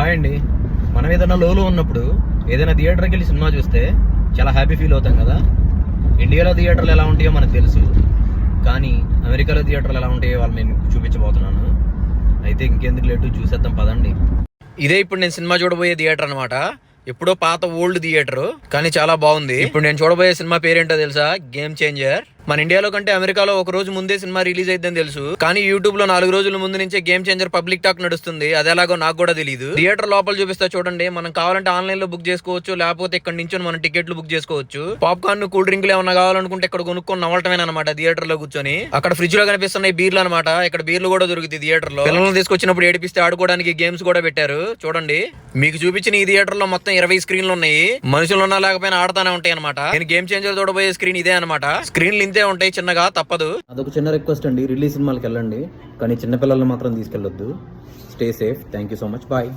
Hi అండి. మనం ఏదైనా లోలో ఉన్నప్పుడు ఏదైనా థియేటర్కి వెళ్ళి సినిమా చూస్తే చాలా హ్యాపీ ఫీల్ అవుతాం కదా. ఇండియాలో థియేటర్లు ఎలా ఉంటాయో మనకు తెలుసు, కానీ అమెరికాలో థియేటర్లు ఎలా ఉంటాయో వాళ్ళు నేను చూపించబోతున్నాను. అయితే ఇంకెందుకు లేటు చూసేద్దాం పదండి. ఇదే ఇప్పుడు నేను సినిమా చూడబోయే థియేటర్ అనమాట. ఎప్పుడో పాత ఓల్డ్ థియేటర్, కానీ చాలా బాగుంది. ఇప్పుడు నేను చూడబోయే సినిమా పేరేంటో తెలుసా? Game changer. మన ఇండియాలో కంటే అమెరికాలో ఒక రోజు ముందే సినిమా రిలీజ్ అయిద్దని తెలుసు, కానీ యూట్యూబ్ లో 4 రోజుల ముందు నుంచే గేమ్ చేంజర్ పబ్లిక్ టాక్ నడుస్తుంది. అది ఎలాగో నాకు కూడా తెలియదు. థియేటర్ లోపల చూపిస్తా చూడండి. మనం కావాలంటే ఆన్లైన్ లో బుక్ చేసుకోవచ్చు, లేకపోతే ఇక్కడ నుంచి మనం టికెట్లు బుక్ చేసుకోవచ్చు. పాప్కార్న్, కూల్ డ్రింక్లు ఏమన్నా కావాలనుకుంటే ఇక్కడ కొనుక్కొని నవ్వటమేనమాట. థియేటర్ లో కూర్చొని అక్కడ ఫ్రిడ్జ్ లో కనిపిస్తున్నాయి బీర్లు అనమాట. ఇక్కడ బీర్లు కూడా దొరుకుతాయి థియేటర్ లో. పిల్లలను తీసుకొచ్చినప్పుడు ఏడిపిస్తే ఆడుకోవడానికి గేమ్స్ కూడా పెట్టారు చూడండి. మీకు చూపించిన ఈ థియేటర్ లో మొత్తం 20 స్క్రీన్లు ఉన్నాయి. మనుషులు ఉన్నా లేకపోయినా ఆడుతానే ఉంటాయి అనమాట. నేను గేమ్ చేంజర్ చూడబోయే స్క్రీన్ ఇదే అనమాట. స్క్రీన్లు ఇంతే ఉంటాయి, చిన్నగా తప్పదు. అదొక చిన్న రిక్వెస్ట్ అండి, రిలీజ్ సినిమాలకు వెళ్ళండి, కానీ చిన్నపిల్లల్ని మాత్రం తీసుకెళ్ళొద్దు. Stay safe. Thank you so much. Bye.